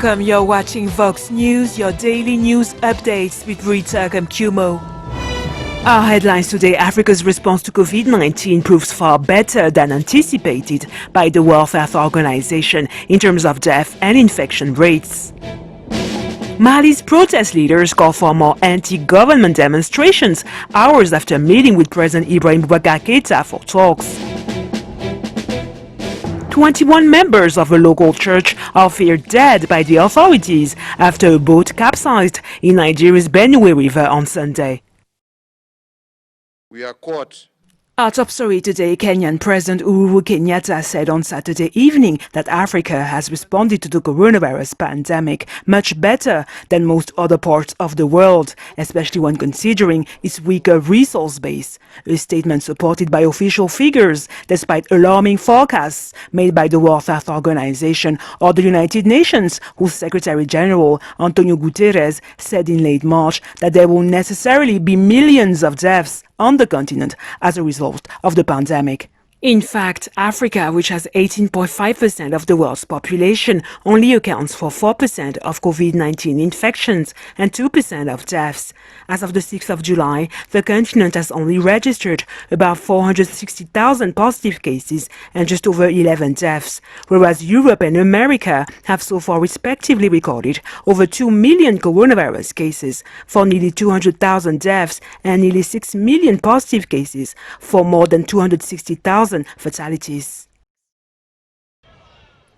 Welcome, you're watching Vox News, your daily news updates with Rita Kamkumo. Our headlines today: Africa's response to COVID-19 proves far better than anticipated by the World Health Organization in terms of death and infection rates. Mali's protest leaders call for more anti-government demonstrations hours after meeting with President Ibrahim Boubacar Keïta for talks. 21 members of a local church are feared dead by the authorities after a boat capsized in Nigeria's Benue River on Sunday. We are caught. Our top story today: Kenyan President Uhuru Kenyatta said on Saturday evening that Africa has responded to the coronavirus pandemic much better than most other parts of the world, especially when considering its weaker resource base. A statement supported by official figures, despite alarming forecasts made by the World Health Organization or the United Nations, whose Secretary General Antonio Guterres said in late March that there will necessarily be millions of deaths on the continent as a result of the pandemic. In fact, Africa, which has 18.5% of the world's population, only accounts for 4% of COVID-19 infections and 2% of deaths. As of the 6th of July, the continent has only registered about 460,000 positive cases and just over 11 deaths, whereas Europe and America have so far respectively recorded over 2 million coronavirus cases for nearly 200,000 deaths and nearly 6 million positive cases for more than 260,000 fatalities.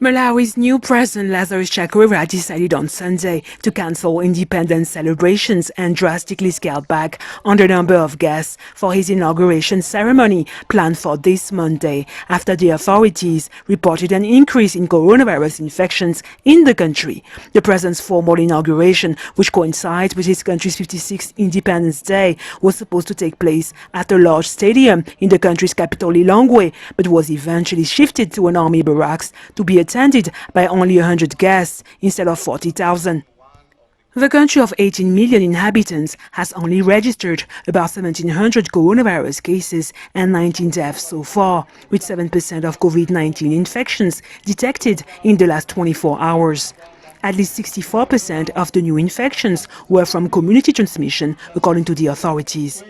Malawi's new president, Lazarus Chakwera, decided on Sunday to cancel independence celebrations and drastically scale back on the number of guests for his inauguration ceremony planned for this Monday, after the authorities reported an increase in coronavirus infections in the country. The president's formal inauguration, which coincides with his country's 56th Independence Day, was supposed to take place at a large stadium in the country's capital, Lilongwe, but was eventually shifted to an army barracks to be attended by only 100 guests instead of 40,000. The country of 18 million inhabitants has only registered about 1,700 coronavirus cases and 19 deaths so far, with 7% of COVID-19 infections detected in the last 24 hours. At least 64% of the new infections were from community transmission, according to the authorities.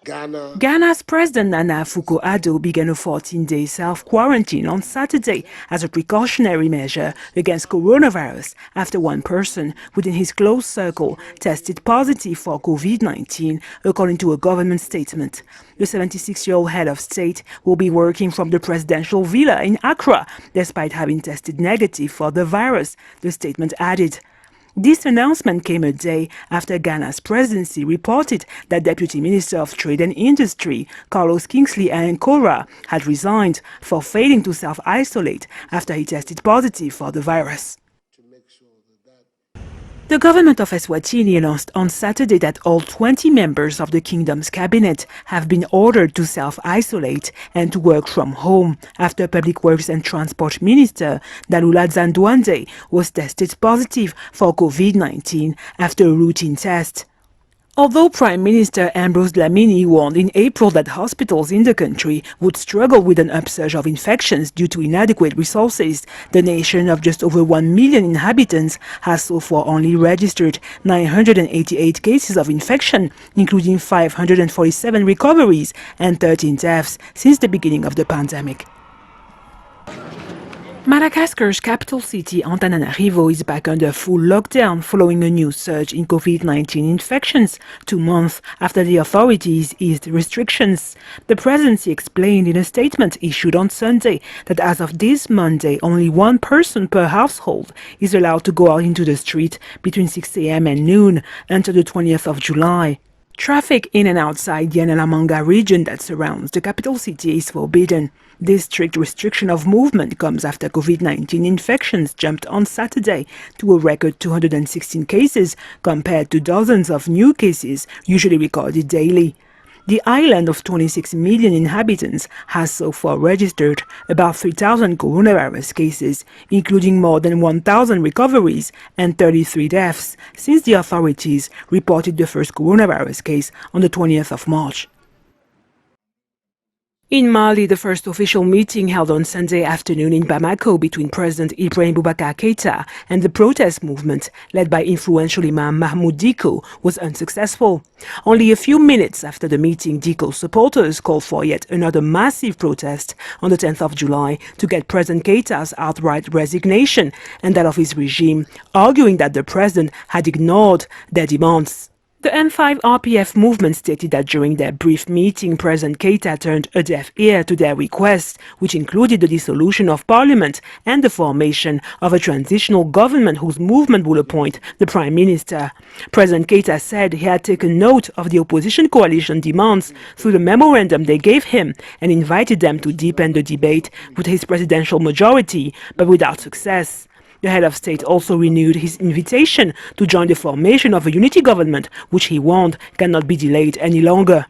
Ghana's President Nana Akufo-Addo began a 14-day self-quarantine on Saturday as a precautionary measure against coronavirus after one person within his close circle tested positive for COVID-19, according to a government statement. The 76-year-old head of state will be working from the presidential villa in Accra, despite having tested negative for the virus, the statement added. This announcement came a day after Ghana's presidency reported that Deputy Minister of Trade and Industry, Carlos Kingsley Ankora, had resigned for failing to self-isolate after he tested positive for the virus. The government of Eswatini announced on Saturday that all 20 members of the kingdom's cabinet have been ordered to self-isolate and to work from home after Public Works and Transport Minister Dalula Zandwande was tested positive for COVID-19 after a routine test. Although Prime Minister Ambrose Dlamini warned in April that hospitals in the country would struggle with an upsurge of infections due to inadequate resources, the nation of just over 1 million inhabitants has so far only registered 988 cases of infection, including 547 recoveries and 13 deaths since the beginning of the pandemic. Madagascar's capital city, Antananarivo, is back under full lockdown following a new surge in COVID-19 infections 2 months after the authorities eased restrictions. The presidency explained in a statement issued on Sunday that as of this Monday, only one person per household is allowed to go out into the street between 6 a.m. and noon until the 20th of July. Traffic in and outside the Analamanga region that surrounds the capital city is forbidden. This strict restriction of movement comes after COVID-19 infections jumped on Saturday to a record 216 cases compared to dozens of new cases usually recorded daily. The island of 26 million inhabitants has so far registered about 3,000 coronavirus cases, including more than 1,000 recoveries and 33 deaths, since the authorities reported the first coronavirus case on the 20th of March. In Mali, the first official meeting held on Sunday afternoon in Bamako between President Ibrahim Boubacar Keïta and the protest movement led by influential Imam Mahmoud Dicko was unsuccessful. Only a few minutes after the meeting, Dicko's supporters called for yet another massive protest on the 10th of July to get President Keïta's outright resignation and that of his regime, arguing that the president had ignored their demands. The M5 RPF movement stated that during their brief meeting, President Keïta turned a deaf ear to their requests, which included the dissolution of parliament and the formation of a transitional government whose movement will appoint the prime minister. President Keïta said he had taken note of the opposition coalition demands through the memorandum they gave him and invited them to deepen the debate with his presidential majority, but without success. The head of state also renewed his invitation to join the formation of a unity government, which he warned cannot be delayed any longer.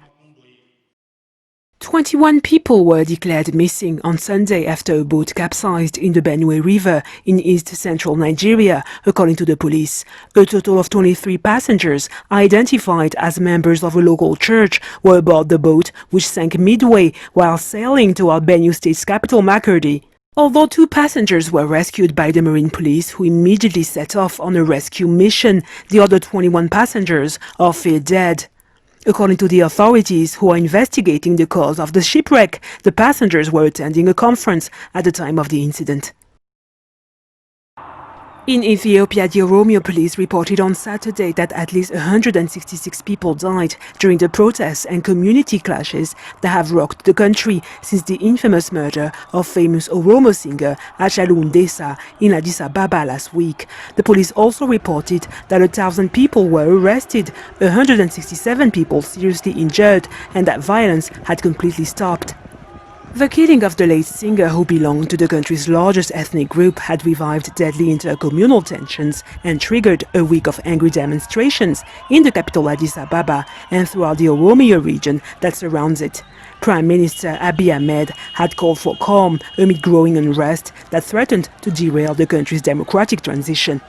21 people were declared missing on Sunday after a boat capsized in the Benue River in east-central Nigeria, according to the police. A total of 23 passengers, identified as members of a local church, were aboard the boat, which sank midway while sailing toward Benue State's capital, Makurdi. Although 2 passengers were rescued by the Marine Police, who immediately set off on a rescue mission, the other 21 passengers are feared dead. According to the authorities who are investigating the cause of the shipwreck, the passengers were attending a conference at the time of the incident. In Ethiopia, the Oromia police reported on Saturday that at least 166 people died during the protests and community clashes that have rocked the country since the infamous murder of famous Oromo singer Hachalu Hundessa in Addis Ababa last week. The police also reported that 1,000 people were arrested, 167 people seriously injured, and that violence had completely stopped. The killing of the late singer, who belonged to the country's largest ethnic group, had revived deadly intercommunal tensions and triggered a week of angry demonstrations in the capital Addis Ababa and throughout the Oromia region that surrounds it. Prime Minister Abiy Ahmed had called for calm amid growing unrest that threatened to derail the country's democratic transition.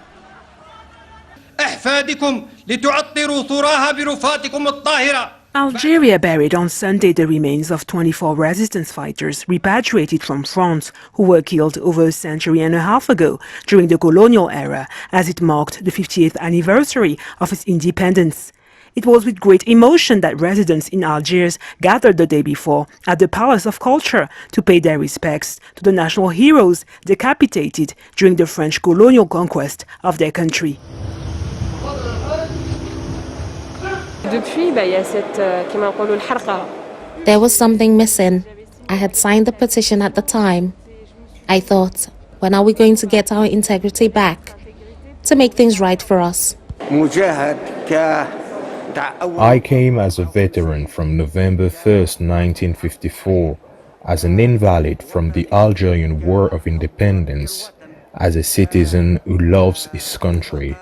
Algeria buried on Sunday the remains of 24 resistance fighters repatriated from France who were killed over a century and a half ago during the colonial era, as it marked the 50th anniversary of its independence. It was with great emotion that residents in Algiers gathered the day before at the Palace of Culture to pay their respects to the national heroes decapitated during the French colonial conquest of their country. There was something missing. I had signed the petition at the time. I thought, when are we going to get our integrity back to make things right for us? I came as a veteran from November 1st, 1954, as an invalid from the Algerian War of Independence, as a citizen who loves his country.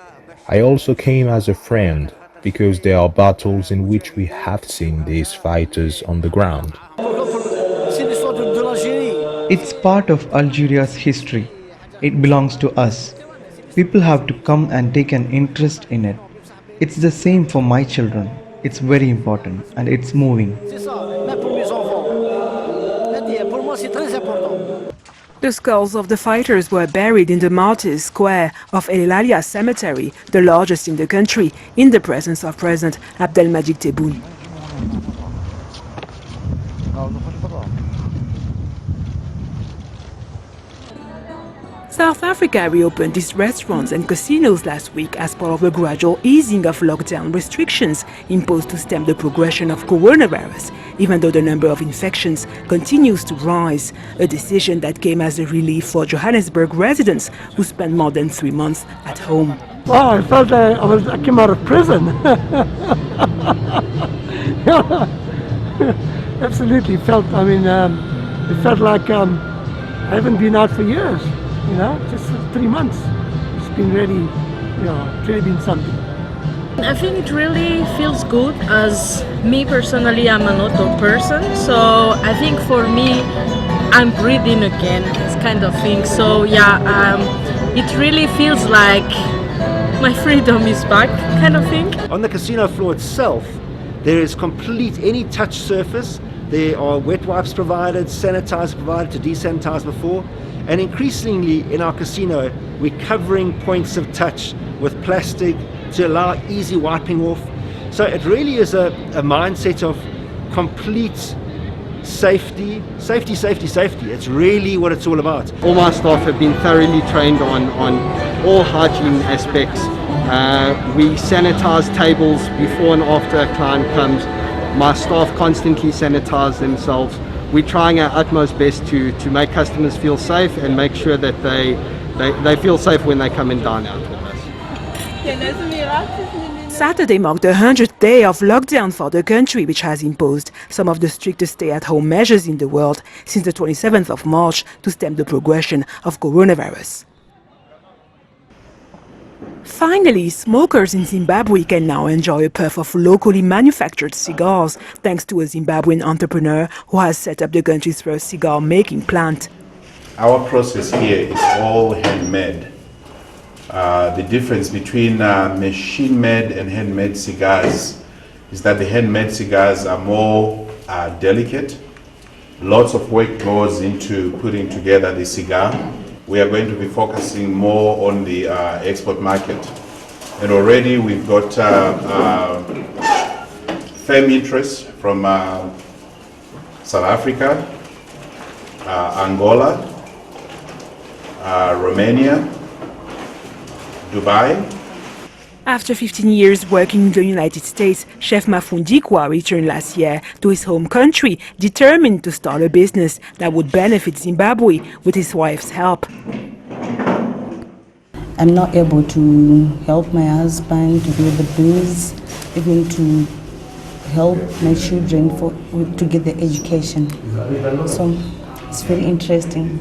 I also came as a friend, because there are battles in which we have seen these fighters on the ground. It's part of Algeria's history. It belongs to us. People have to come and take an interest in it. It's the same for my children. It's very important and it's moving. The skulls of the fighters were buried in the Martyrs Square of El Alia Cemetery, the largest in the country, in the presence of President Abdelmadjid Tebboune. South Africa reopened its restaurants and casinos last week as part of a gradual easing of lockdown restrictions imposed to stem the progression of coronavirus, even though the number of infections continues to rise, a decision that came as a relief for Johannesburg residents who spent more than 3 months at home. Well, I felt I came out of prison. Absolutely felt, it felt like I haven't been out for years. Just 3 months. It's been really, it's really been something. I think it really feels good, as me personally, I'm an auto person, so I think for me, I'm breathing again, this kind of thing. So yeah, it really feels like my freedom is back, kind of thing. On the casino floor itself, there is complete, any touch surface, There are wet wipes provided, sanitizer provided to desanitize before, and increasingly in our casino we're covering points of touch with plastic to allow easy wiping off. So it really is a mindset of complete safety. It's really what it's all about. All my staff have been thoroughly trained on all hygiene aspects. We sanitize tables before and after a client comes. My staff constantly sanitize themselves. We're trying our utmost best to make customers feel safe and make sure that they feel safe when they come and dine out with us. Saturday marked the 100th day of lockdown for the country, which has imposed some of the strictest stay-at-home measures in the world since the 27th of March to stem the progression of coronavirus. Finally, smokers in Zimbabwe can now enjoy a puff of locally manufactured cigars thanks to a Zimbabwean entrepreneur who has set up the country's first cigar-making plant. Our process here is all handmade. The difference between machine-made and handmade cigars is that the handmade cigars are more delicate. Lots of work goes into putting together the cigar. We are going to be focusing more on the export market. And already we've got firm interest from South Africa, Angola, Romania, Dubai. After 15 years working in the United States, Chef Mafundikwa returned last year to his home country, determined to start a business that would benefit Zimbabwe with his wife's help. I'm not able to help my husband to pay the bills, even to help my children to get the education. So it's very interesting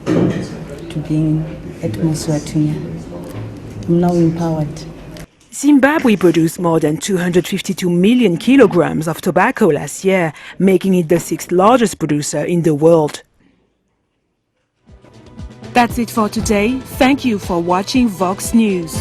to be at Mosuatunya. I'm now empowered. Zimbabwe produced more than 252 million kilograms of tobacco last year, making it the 6th largest producer in the world. That's it for today. Thank you for watching Vox News.